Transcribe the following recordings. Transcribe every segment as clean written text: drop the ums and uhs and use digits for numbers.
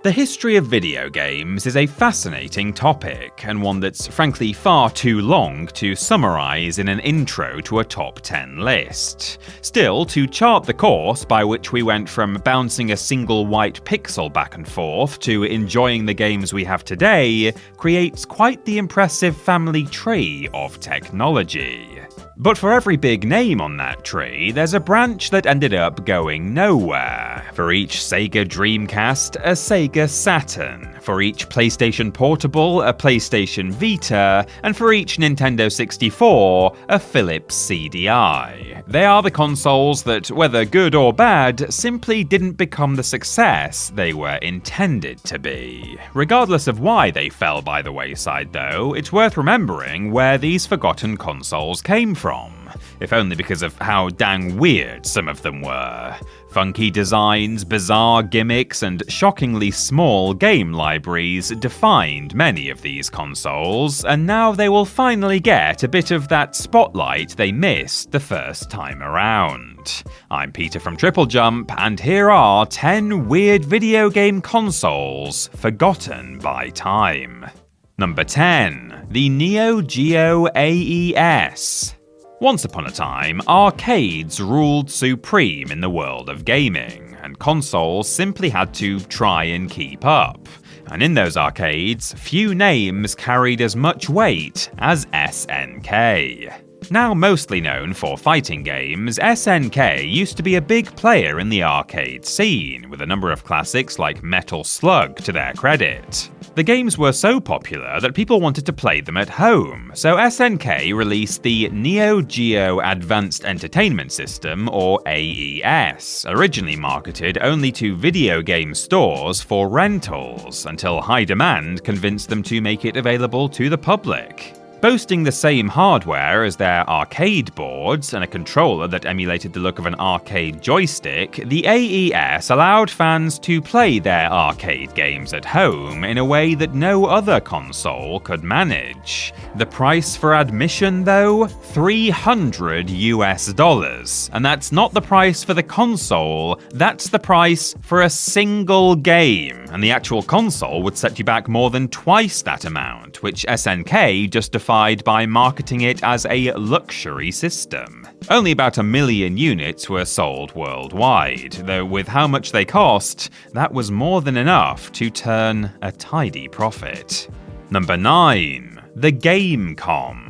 The history of video games is a fascinating topic, and one that's frankly far too long to summarise in an intro to a top 10 list. Still, to chart the course by which we went from bouncing a single white pixel back and forth to enjoying the games we have today creates quite the impressive family tree of technology. But for every big name on that tree, there's a branch that ended up going nowhere. For each Sega Dreamcast, a Sega Saturn. For each PlayStation Portable, a PlayStation Vita. And for each Nintendo 64, a Philips CDI. They are the consoles that, whether good or bad, simply didn't become the success they were intended to be. Regardless of why they fell by the wayside though, it's worth remembering where these forgotten consoles came from. If only because of how dang weird some of them were. Funky designs, bizarre gimmicks, and shockingly small game libraries defined many of these consoles, and now they will finally get a bit of that spotlight they missed the first time around. I'm Peter from TripleJump, and here are 10 weird video game consoles forgotten by time. Number 10. The Neo Geo AES. Once upon a time, arcades ruled supreme in the world of gaming, and consoles simply had to try and keep up. And in those arcades, few names carried as much weight as SNK. Now mostly known for fighting games, SNK used to be a big player in the arcade scene, with a number of classics like Metal Slug to their credit. The games were so popular that people wanted to play them at home, so SNK released the Neo Geo Advanced Entertainment System, or AES, originally marketed only to video game stores for rentals, until high demand convinced them to make it available to the public. Boasting the same hardware as their arcade boards and a controller that emulated the look of an arcade joystick, the AES allowed fans to play their arcade games at home in a way that no other console could manage. The price for admission, though? $300 and that's not the price for the console, that's the price for a single game, and the actual console would set you back more than twice that amount, which SNK justified by marketing it as a luxury system. Only about 1 million units were sold worldwide, though with how much they cost, that was more than enough to turn a tidy profit. Number 9. The Gamecom.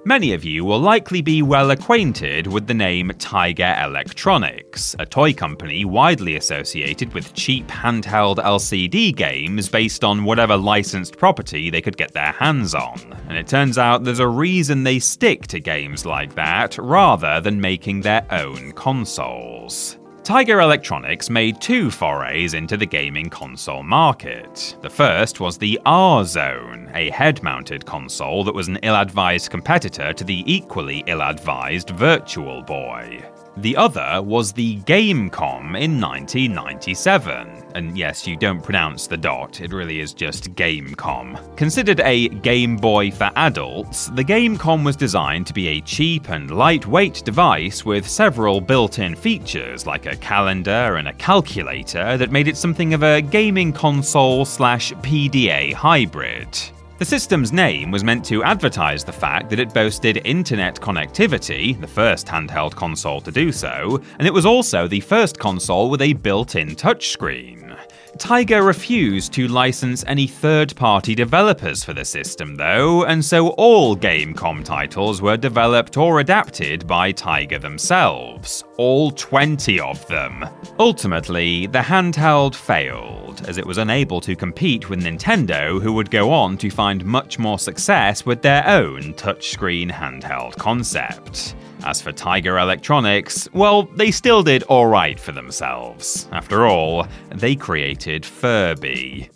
Many of you will likely be well acquainted with the name Tiger Electronics, a toy company widely associated with cheap handheld LCD games based on whatever licensed property they could get their hands on. And it turns out there's a reason they stick to games like that rather than making their own consoles. Tiger Electronics made 2 forays into the gaming console market. The first was the R-Zone, a head-mounted console that was an ill-advised competitor to the equally ill-advised Virtual Boy. The other was the Gamecom in 1997. And yes, you don't pronounce the dot, it really is just Gamecom. Considered a Game Boy for adults, the Gamecom was designed to be a cheap and lightweight device with several built-in features like a calendar and a calculator that made it something of a gaming console/PDA hybrid. The system's name was meant to advertise the fact that it boasted internet connectivity, the first handheld console to do so, and it was also the first console with a built-in touchscreen. Tiger refused to license any third-party developers for the system though, and so all Gamecom titles were developed or adapted by Tiger themselves. All 20 of them. Ultimately, the handheld failed, as it was unable to compete with Nintendo, who would go on to find much more success with their own touchscreen handheld concept. As for Tiger Electronics, well, they still did alright for themselves. After all, they created Furby.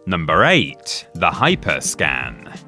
Number 8. The Hyperscan.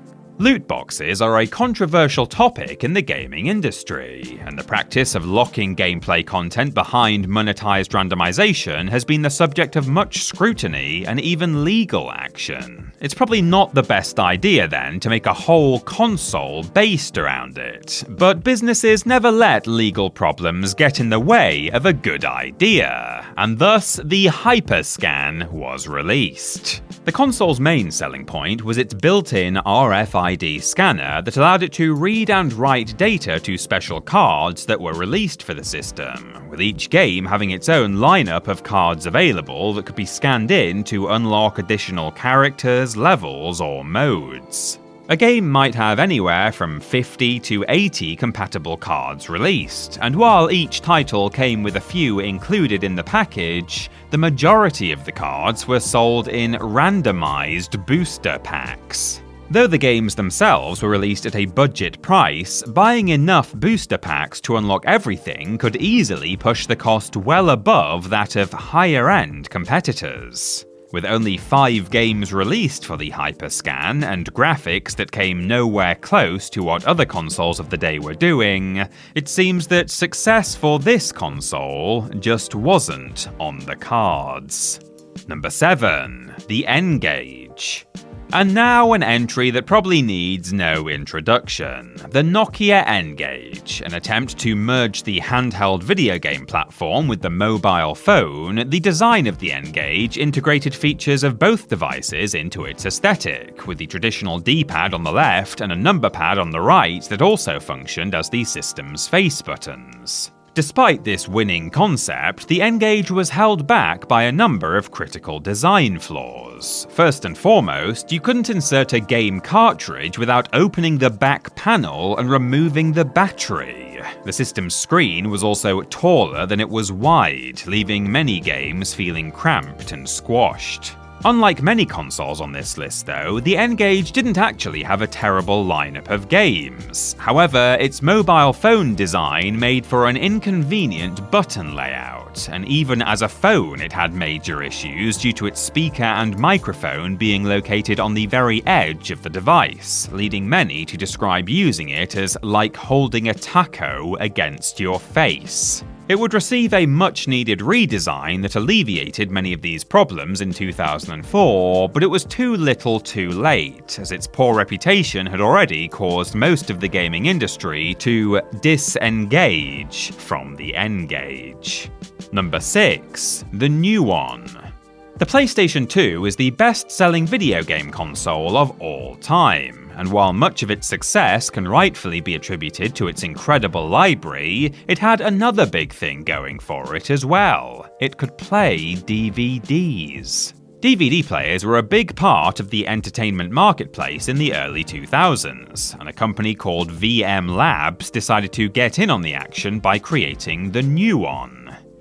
Loot boxes are a controversial topic in the gaming industry, and the practice of locking gameplay content behind monetized randomization has been the subject of much scrutiny and even legal action. It's probably not the best idea then to make a whole console based around it, but businesses never let legal problems get in the way of a good idea, and thus the Hyperscan was released. The console's main selling point was its built-in RFID scanner that allowed it to read and write data to special cards that were released for the system, with each game having its own lineup of cards available that could be scanned in to unlock additional characters, levels, or modes. A game might have anywhere from 50 to 80 compatible cards released, and while each title came with a few included in the package, the majority of the cards were sold in randomized booster packs. Though the games themselves were released at a budget price, buying enough booster packs to unlock everything could easily push the cost well above that of higher-end competitors. With only 5 games released for the Hyperscan and graphics that came nowhere close to what other consoles of the day were doing, it seems that success for this console just wasn't on the cards. Number 7. The N-Gage. And now an entry that probably needs no introduction. The Nokia N-Gage, an attempt to merge the handheld video game platform with the mobile phone. The design of the N-Gage integrated features of both devices into its aesthetic, with the traditional D-pad on the left and a number pad on the right that also functioned as the system's face buttons. Despite this winning concept, the N-Gage was held back by a number of critical design flaws. First and foremost, you couldn't insert a game cartridge without opening the back panel and removing the battery. The system's screen was also taller than it was wide, leaving many games feeling cramped and squashed. Unlike many consoles on this list though, the N-Gage didn't actually have a terrible lineup of games. However, its mobile phone design made for an inconvenient button layout, and even as a phone it had major issues due to its speaker and microphone being located on the very edge of the device, leading many to describe using it as like holding a taco against your face. It would receive a much-needed redesign that alleviated many of these problems in 2004, but it was too little too late, as its poor reputation had already caused most of the gaming industry to disengage from the N-Gage. Number 6. The Nuon. The PlayStation 2 is the best-selling video game console of all time, and while much of its success can rightfully be attributed to its incredible library, it had another big thing going for it as well. It could play DVDs. DVD players were a big part of the entertainment marketplace in the early 2000s, and a company called VM Labs decided to get in on the action by creating the Nuon.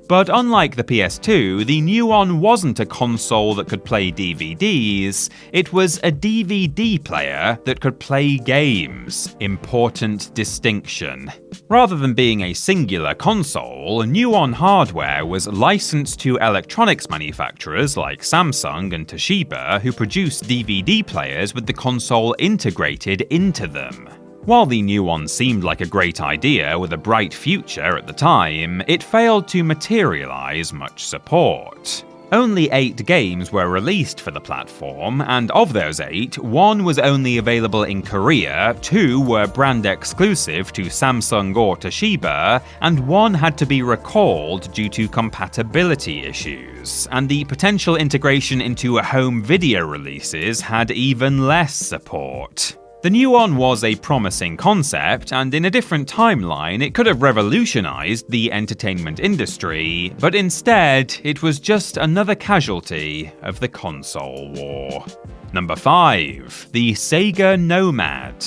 But unlike the PS2, the Nuon wasn't a console that could play DVDs, it was a DVD player that could play games. Important distinction. Rather than being a singular console, Nuon hardware was licensed to electronics manufacturers like Samsung and Toshiba, who produced DVD players with the console integrated into them. While the Nuon seemed like a great idea with a bright future at the time, it failed to materialize much support. Only 8 games were released for the platform, and of those 8, 1 was only available in Korea, 2 were brand exclusive to Samsung or Toshiba, and 1 had to be recalled due to compatibility issues, and the potential integration into home video releases had even less support. The Nuon was a promising concept, and in a different timeline it could have revolutionized the entertainment industry, but instead it was just another casualty of the console war. Number 5. The Sega Nomad.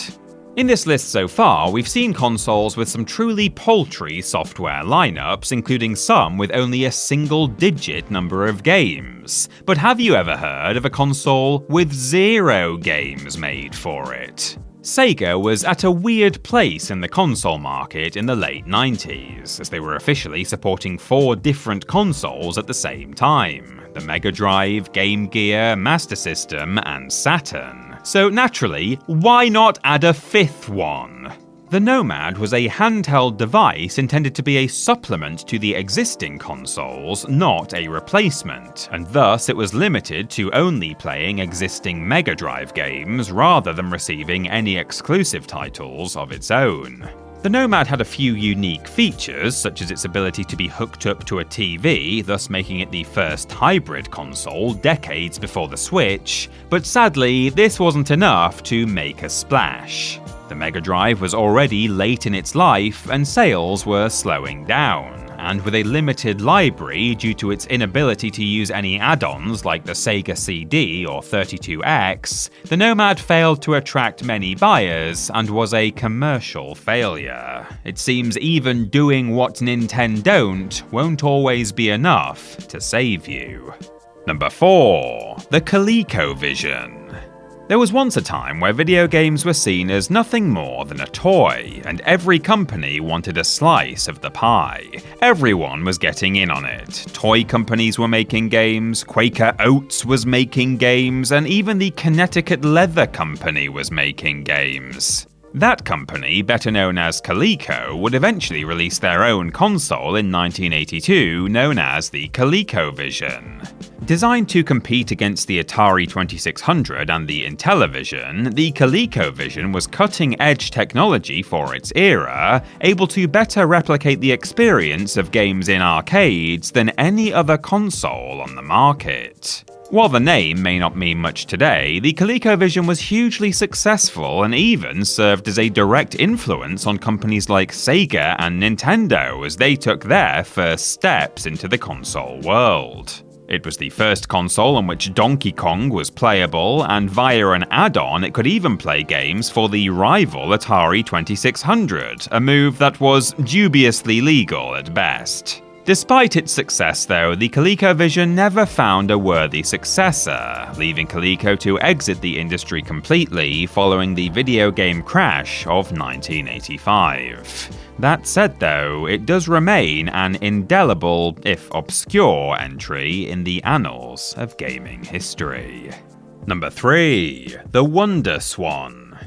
In this list so far, we've seen consoles with some truly paltry software lineups, including some with only a single-digit number of games. But have you ever heard of a console with 0 games made for it? Sega was at a weird place in the console market in the late 90s, as they were officially supporting 4 different consoles at the same time: the Mega Drive, Game Gear, Master System, and Saturn. So naturally, why not add a fifth one? The Nomad was a handheld device intended to be a supplement to the existing consoles, not a replacement, and thus it was limited to only playing existing Mega Drive games rather than receiving any exclusive titles of its own. The Nomad had a few unique features, such as its ability to be hooked up to a TV, thus making it the first hybrid console decades before the Switch, but sadly, this wasn't enough to make a splash. The Mega Drive was already late in its life, and sales were slowing down. And with a limited library due to its inability to use any add-ons like the Sega CD or 32X, the Nomad failed to attract many buyers and was a commercial failure. It seems even doing what Nintendo don't won't always be enough to save you. Number 4. The ColecoVision. There was once a time where video games were seen as nothing more than a toy, and every company wanted a slice of the pie. Everyone was getting in on it. Toy companies were making games, Quaker Oats was making games, and even the Connecticut Leather Company was making games. That company, better known as Coleco, would eventually release their own console in 1982 known as the ColecoVision. Designed to compete against the Atari 2600 and the Intellivision, the ColecoVision was cutting-edge technology for its era, able to better replicate the experience of games in arcades than any other console on the market. While the name may not mean much today, the ColecoVision was hugely successful and even served as a direct influence on companies like Sega and Nintendo as they took their first steps into the console world. It was the first console on which Donkey Kong was playable, and via an add-on it could even play games for the rival Atari 2600, a move that was dubiously legal at best. Despite its success though, the ColecoVision never found a worthy successor, leaving Coleco to exit the industry completely following the video game crash of 1985. That said though, it does remain an indelible, if obscure, entry in the annals of gaming history. Number 3. The Wonder Swan.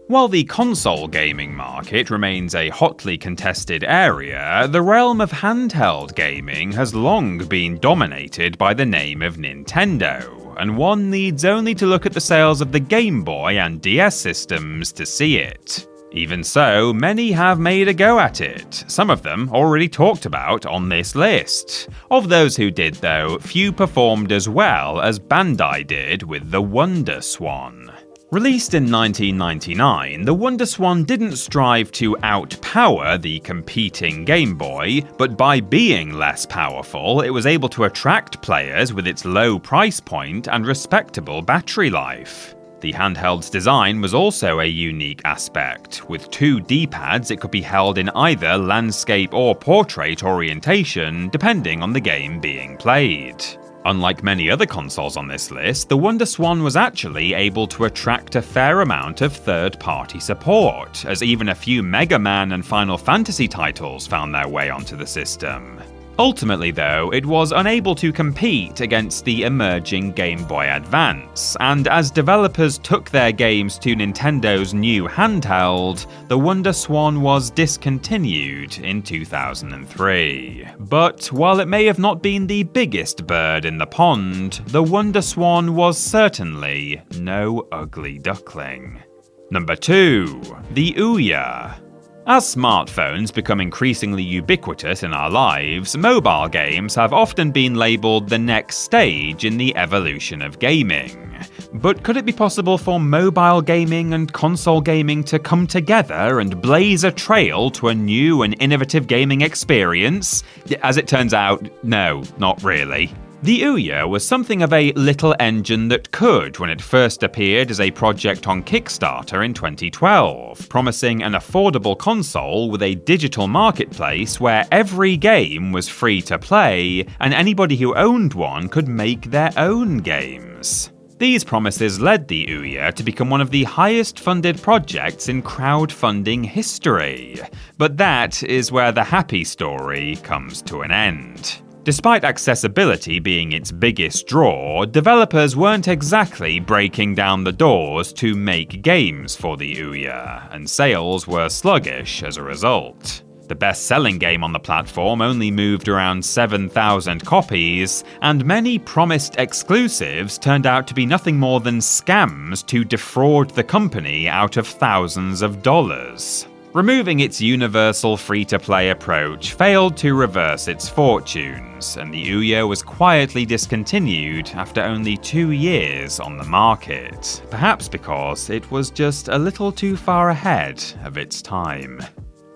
While the console gaming market remains a hotly contested area, the realm of handheld gaming has long been dominated by the name of Nintendo, and one needs only to look at the sales of the Game Boy and DS systems to see it. Even so, many have made a go at it, some of them already talked about on this list. Of those who did though, few performed as well as Bandai did with the Wonder Swan. Released in 1999, the Wonder Swan didn't strive to outpower the competing Game Boy, but by being less powerful, it was able to attract players with its low price point and respectable battery life. The handheld's design was also a unique aspect. With 2 D-pads, it could be held in either landscape or portrait orientation, depending on the game being played. Unlike many other consoles on this list, the Wonder Swan was actually able to attract a fair amount of third-party support, as even a few Mega Man and Final Fantasy titles found their way onto the system. Ultimately though, it was unable to compete against the emerging Game Boy Advance, and as developers took their games to Nintendo's new handheld, the Wonder Swan was discontinued in 2003. But while it may have not been the biggest bird in the pond, the Wonder Swan was certainly no ugly duckling. Number 2. The Ouya. As smartphones become increasingly ubiquitous in our lives, mobile games have often been labelled the next stage in the evolution of gaming. But could it be possible for mobile gaming and console gaming to come together and blaze a trail to a new and innovative gaming experience? As it turns out, no, not really. The Ouya was something of a little engine that could when it first appeared as a project on Kickstarter in 2012, promising an affordable console with a digital marketplace where every game was free to play, and anybody who owned one could make their own games. These promises led the Ouya to become one of the highest funded projects in crowdfunding history. But that is where the happy story comes to an end. Despite accessibility being its biggest draw, developers weren't exactly breaking down the doors to make games for the Ouya, and sales were sluggish as a result. The best-selling game on the platform only moved around 7,000 copies, and many promised exclusives turned out to be nothing more than scams to defraud the company out of thousands of dollars. Removing its universal free-to-play approach failed to reverse its fortunes, and the Ouya was quietly discontinued after only 2 years on the market, perhaps because it was just a little too far ahead of its time.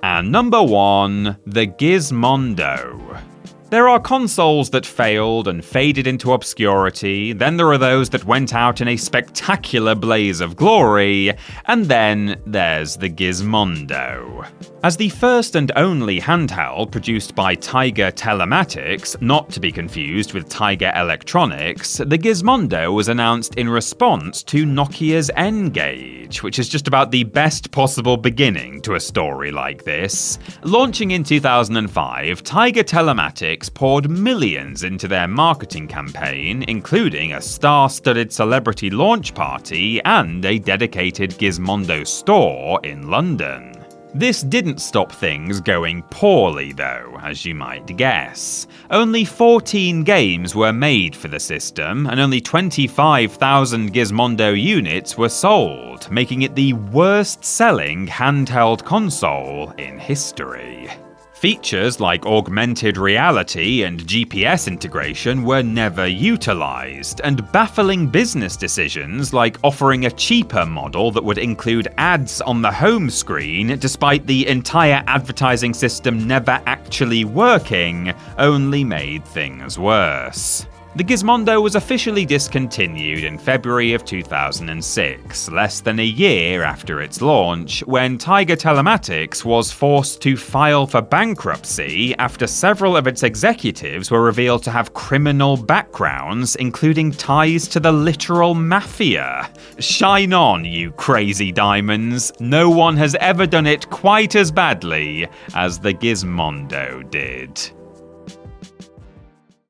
And number 1, the Gizmondo. There are consoles that failed and faded into obscurity, then there are those that went out in a spectacular blaze of glory, and then there's the Gizmondo. As the first and only handheld produced by Tiger Telematics, not to be confused with Tiger Electronics, the Gizmondo was announced in response to Nokia's N-Gage, which is just about the best possible beginning to a story like this. Launching in 2005, Tiger Telematics poured millions into their marketing campaign, including a star-studded celebrity launch party and a dedicated Gizmondo store in London. This didn't stop things going poorly though, as you might guess. Only 14 games were made for the system, and only 25,000 Gizmondo units were sold, making it the worst-selling handheld console in history. Features like augmented reality and GPS integration were never utilized, and baffling business decisions like offering a cheaper model that would include ads on the home screen despite the entire advertising system never actually working only made things worse. The Gizmondo was officially discontinued in February of 2006, less than a year after its launch, when Tiger Telematics was forced to file for bankruptcy after several of its executives were revealed to have criminal backgrounds, including ties to the literal mafia. Shine on, you crazy diamonds. No one has ever done it quite as badly as the Gizmondo did.